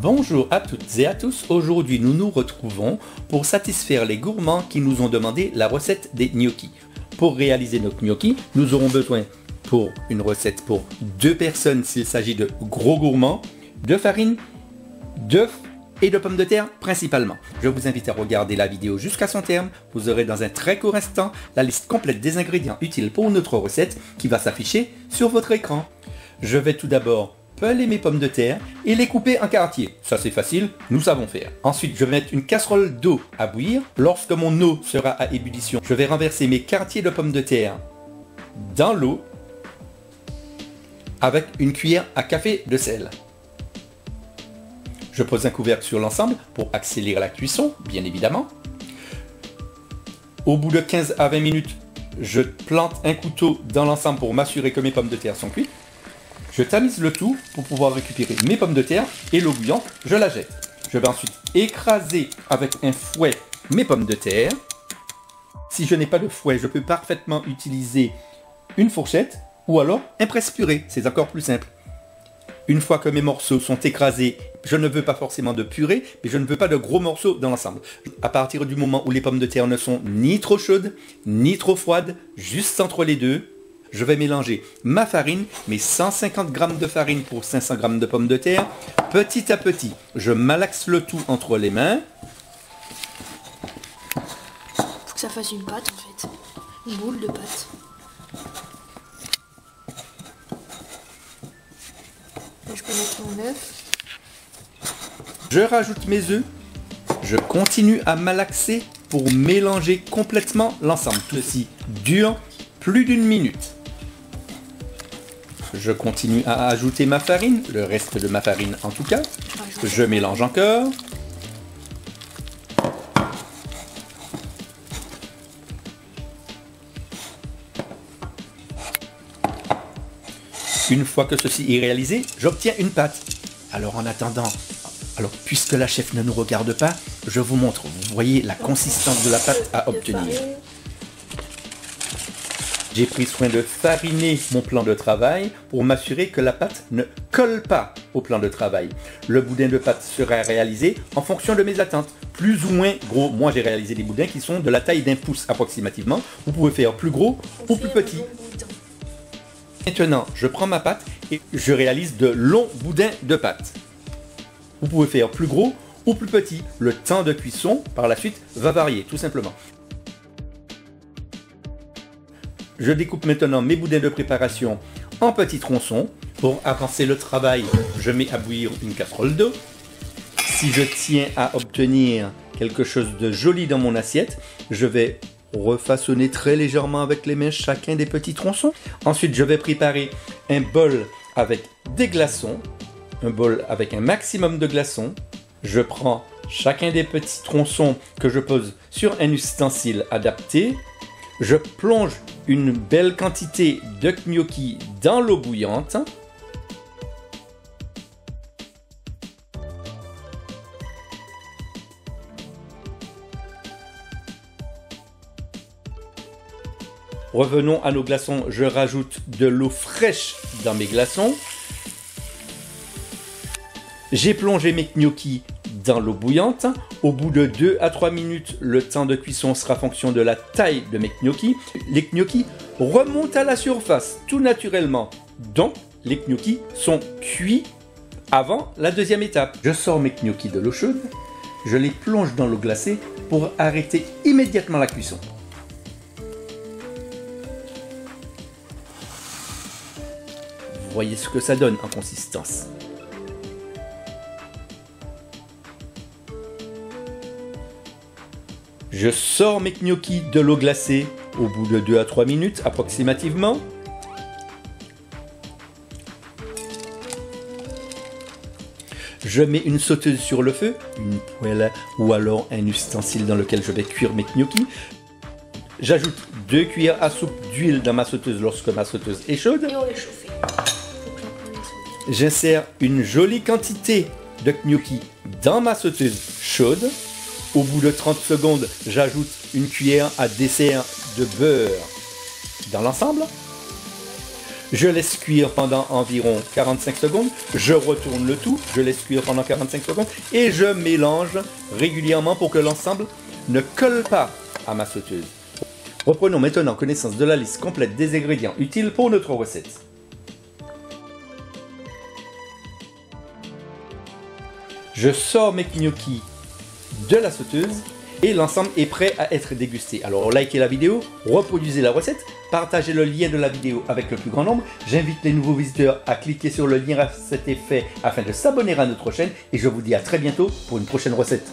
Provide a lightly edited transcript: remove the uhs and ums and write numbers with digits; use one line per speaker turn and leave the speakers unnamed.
Bonjour à toutes et à tous, aujourd'hui nous nous retrouvons pour satisfaire les gourmands qui nous ont demandé la recette des gnocchis. Pour réaliser nos gnocchis, nous aurons besoin pour une recette pour 2 personnes s'il s'agit de gros gourmands, de farine, d'œufs et de pommes de terre principalement. Je vous invite à regarder la vidéo jusqu'à son terme, vous aurez dans un très court instant la liste complète des ingrédients utiles pour notre recette qui va s'afficher sur votre écran. Je vais tout d'abord peler mes pommes de terre et les couper en quartiers. Ça c'est facile, nous savons faire. Ensuite, je vais mettre une casserole d'eau à bouillir. Lorsque mon eau sera à ébullition, je vais renverser mes quartiers de pommes de terre dans l'eau avec une cuillère à café de sel. Je pose un couvercle sur l'ensemble pour accélérer la cuisson, bien évidemment. Au bout de 15 à 20 minutes, je plante un couteau dans l'ensemble pour m'assurer que mes pommes de terre sont cuites. Je tamise le tout pour pouvoir récupérer mes pommes de terre et l'eau bouillante, je la jette. Je vais ensuite écraser avec un fouet mes pommes de terre. Si je n'ai pas de fouet, je peux parfaitement utiliser une fourchette ou alors un presse-purée, c'est encore plus simple. Une fois que mes morceaux sont écrasés, je ne veux pas forcément de purée, mais je ne veux pas de gros morceaux dans l'ensemble. À partir du moment où les pommes de terre ne sont ni trop chaudes, ni trop froides, juste entre les deux, je vais mélanger ma farine, mes 150 g de farine pour 500 g de pommes de terre. Petit à petit, je malaxe le tout entre les mains.
Faut que ça fasse une pâte en fait, une boule de pâte. Là, je peux mettre mon œuf.
Je rajoute mes œufs. Je continue à malaxer pour mélanger complètement l'ensemble. Tout ceci dure plus d'1 minute. Je continue à ajouter ma farine, le reste de ma farine en tout cas. Je mélange encore. Une fois que ceci est réalisé, j'obtiens une pâte. Alors en attendant, puisque la chef ne nous regarde pas, je vous montre. Vous voyez la consistance de la pâte à obtenir. J'ai pris soin de fariner mon plan de travail pour m'assurer que la pâte ne colle pas au plan de travail. Le boudin de pâte sera réalisé en fonction de mes attentes. Plus ou moins gros, moi j'ai réalisé des boudins qui sont de la taille d'1 pouce approximativement. Vous pouvez faire plus gros ou plus petit. Maintenant, je prends ma pâte et je réalise de longs boudins de pâte. Vous pouvez faire plus gros ou plus petit. Le temps de cuisson, par la suite, va varier, tout simplement. Je découpe maintenant mes boudins de préparation en petits tronçons. Pour avancer le travail, je mets à bouillir une casserole d'eau. Si je tiens à obtenir quelque chose de joli dans mon assiette, je vais refaçonner très légèrement avec les mains chacun des petits tronçons. Ensuite, je vais préparer un bol avec des glaçons, un bol avec un maximum de glaçons. Je prends chacun des petits tronçons que je pose sur un ustensile adapté. Je plonge une belle quantité de gnocchi dans l'eau bouillante. Revenons à nos glaçons, je rajoute de l'eau fraîche dans mes glaçons. J'ai plongé mes gnocchis dans l'eau bouillante. Au bout de 2 à 3 minutes, le temps de cuisson sera fonction de la taille de mes gnocchis. Les gnocchis remontent à la surface tout naturellement. Donc, les gnocchis sont cuits avant la deuxième étape. Je sors mes gnocchis de l'eau chaude, je les plonge dans l'eau glacée pour arrêter immédiatement la cuisson. Vous voyez ce que ça donne en consistance. Je sors mes gnocchis de l'eau glacée au bout de 2 à 3 minutes approximativement. Je mets une sauteuse sur le feu, une poêle ou alors un ustensile dans lequel je vais cuire mes gnocchis. J'ajoute 2 cuillères à soupe d'huile dans ma sauteuse lorsque ma sauteuse est chaude.
Et on va chauffer.
J'insère une jolie quantité de gnocchi dans ma sauteuse chaude. Au bout de 30 secondes, j'ajoute une cuillère à dessert de beurre dans l'ensemble. Je laisse cuire pendant environ 45 secondes. Je retourne le tout. Je laisse cuire pendant 45 secondes. Et je mélange régulièrement pour que l'ensemble ne colle pas à ma sauteuse. Reprenons maintenant connaissance de la liste complète des ingrédients utiles pour notre recette. Je sors mes gnocchis de la sauteuse et l'ensemble est prêt à être dégusté. Alors likez la vidéo, reproduisez la recette, partagez le lien de la vidéo avec le plus grand nombre. J'invite les nouveaux visiteurs à cliquer sur le lien à cet effet afin de s'abonner à notre chaîne et je vous dis à très bientôt pour une prochaine recette.